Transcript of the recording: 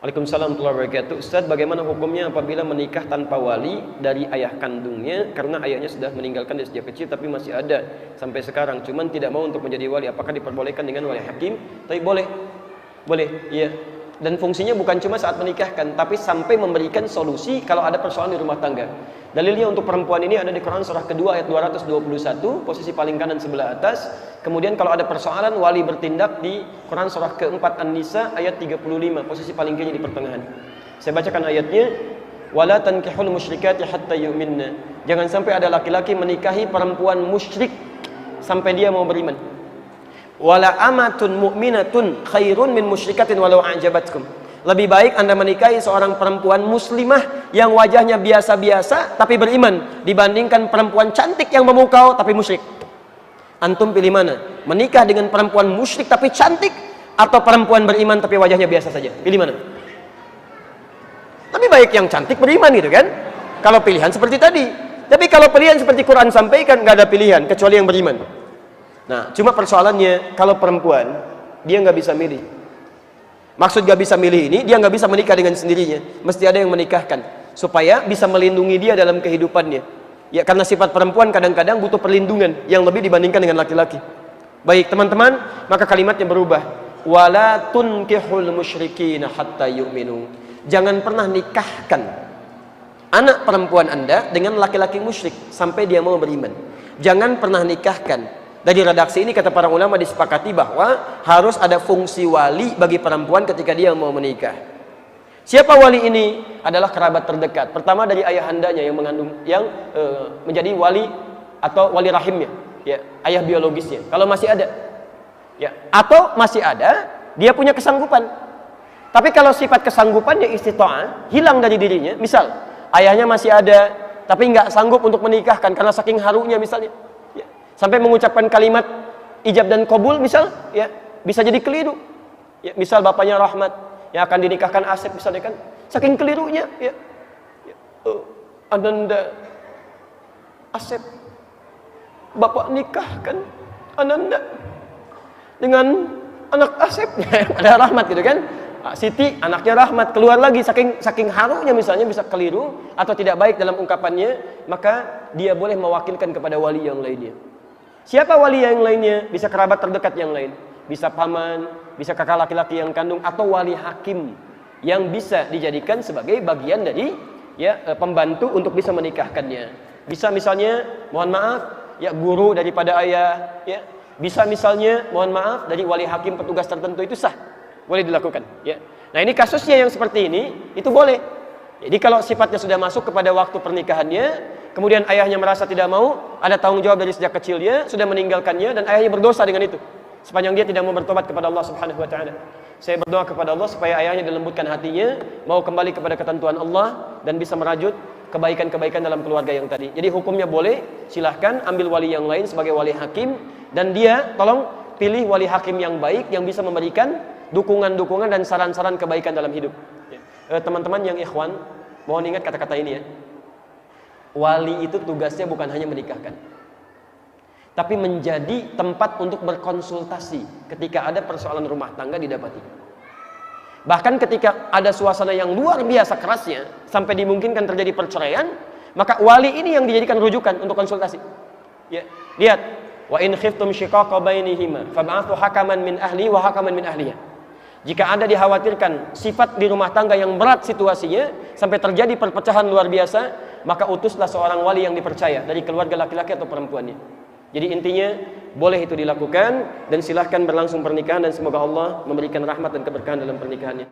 Waalaikumsalam warahmatullahi wabarakatuh. Ustaz, bagaimana hukumnya apabila menikah tanpa wali dari ayah kandungnya karena ayahnya sudah meninggalkan dia sejak kecil tapi masih ada sampai sekarang, cuman tidak mau untuk menjadi wali, apakah diperbolehkan dengan wali hakim? Tapi boleh, iya. Dan fungsinya bukan cuma saat menikahkan, tapi sampai memberikan solusi kalau ada persoalan di rumah tangga. Dalilnya untuk perempuan ini ada di Quran surah kedua ayat 221, posisi paling kanan sebelah atas. Kemudian kalau ada persoalan, wali bertindak di Quran surah keempat An-Nisa ayat 35, posisi paling kiri di pertengahan. Saya bacakan ayatnya. Wala tankihul musyrikati hatta yu'minna. Jangan sampai ada laki-laki menikahi perempuan musyrik sampai dia mau beriman. Wala amatun mu'minatun khairun min musyrikatin walau a'jabatkum. Lebih baik Anda menikahi seorang perempuan muslimah yang wajahnya biasa-biasa tapi beriman dibandingkan perempuan cantik yang memukau tapi musyrik. Antum pilih mana? Menikah dengan perempuan musyrik tapi cantik atau perempuan beriman tapi wajahnya biasa saja? Pilih mana? Lebih baik yang cantik beriman gitu kan? Kalau pilihan seperti tadi. Tapi kalau pilihan seperti Quran sampaikan, nggak ada pilihan kecuali yang beriman. Nah, cuma persoalannya kalau perempuan dia nggak bisa milih. Maksud nggak bisa milih ini, dia nggak bisa menikah dengan sendirinya. Mesti ada yang menikahkan supaya bisa melindungi dia dalam kehidupannya. Ya, karena sifat perempuan kadang-kadang butuh perlindungan yang lebih dibandingkan dengan laki-laki. Baik teman-teman, maka kalimatnya berubah. Wala tunkihul musyrikina hatta yu'minu. Jangan pernah nikahkan anak perempuan Anda dengan laki-laki musyrik sampai dia mau beriman. Jangan pernah nikahkan. Dari redaksi ini kata para ulama disepakati bahwa harus ada fungsi wali bagi perempuan ketika dia mau menikah. Siapa wali ini? Adalah kerabat terdekat. Pertama dari ayahandanya yang mengandung, yang menjadi wali atau wali rahimnya, ya, ayah biologisnya. Kalau masih ada, ya, atau masih ada, dia punya kesanggupan. Tapi kalau sifat kesanggupannya istita'ah hilang dari dirinya, misal ayahnya masih ada, tapi nggak sanggup untuk menikahkan karena saking harunya misalnya. Sampai mengucapkan kalimat ijab dan qabul misal, ya, bisa jadi keliru. Ya, misal bapaknya Rahmat yang akan dinikahkan Asep misalnya kan, saking kelirunya, ya, Ananda Asep, bapak nikahkan Ananda dengan anak Asep, ada Rahmat gitu kan. Siti anaknya Rahmat, keluar lagi saking harunya misalnya bisa keliru atau tidak baik dalam ungkapannya, maka dia boleh mewakilkan kepada wali yang lainnya. Siapa wali yang lainnya? Bisa kerabat terdekat yang lain, bisa paman, bisa kakak laki-laki yang kandung, atau wali hakim yang bisa dijadikan sebagai bagian dari, ya, pembantu untuk bisa menikahkannya. Bisa misalnya, mohon maaf, ya, guru daripada ayah, ya. Bisa misalnya, mohon maaf, dari wali hakim petugas tertentu, itu sah, boleh dilakukan, ya. Nah, ini kasusnya yang seperti ini, itu boleh. Jadi kalau sifatnya sudah masuk kepada waktu pernikahannya, kemudian ayahnya merasa tidak mau, ada tanggung jawab dari sejak kecilnya, sudah meninggalkannya, dan ayahnya berdosa dengan itu, sepanjang dia tidak mau bertobat kepada Allah Subhanahu wa Ta'ala. Saya berdoa kepada Allah supaya ayahnya dilembutkan hatinya, mau kembali kepada ketentuan Allah, dan bisa merajut kebaikan-kebaikan dalam keluarga yang tadi. Jadi hukumnya boleh, silahkan ambil wali yang lain sebagai wali hakim, dan dia tolong pilih wali hakim yang baik, yang bisa memberikan dukungan-dukungan dan saran-saran kebaikan dalam hidup. Teman-teman yang ikhwan, mohon ingat kata-kata ini ya. Wali itu tugasnya bukan hanya menikahkan, tapi menjadi tempat untuk berkonsultasi ketika ada persoalan rumah tangga didapati. Bahkan ketika ada suasana yang luar biasa kerasnya sampai dimungkinkan terjadi perceraian, maka wali ini yang dijadikan rujukan untuk konsultasi. Ya, lihat, wa in khiftum shiqaqa bainihima fab'athu hakaman min ahli wa hakaman min ahliha. Jika Anda dikhawatirkan sifat di rumah tangga yang berat situasinya sampai terjadi perpecahan luar biasa, maka utuslah seorang wali yang dipercaya dari keluarga laki-laki atau perempuannya. Jadi intinya boleh itu dilakukan, dan silahkan berlangsung pernikahan, dan semoga Allah memberikan rahmat dan keberkahan dalam pernikahannya.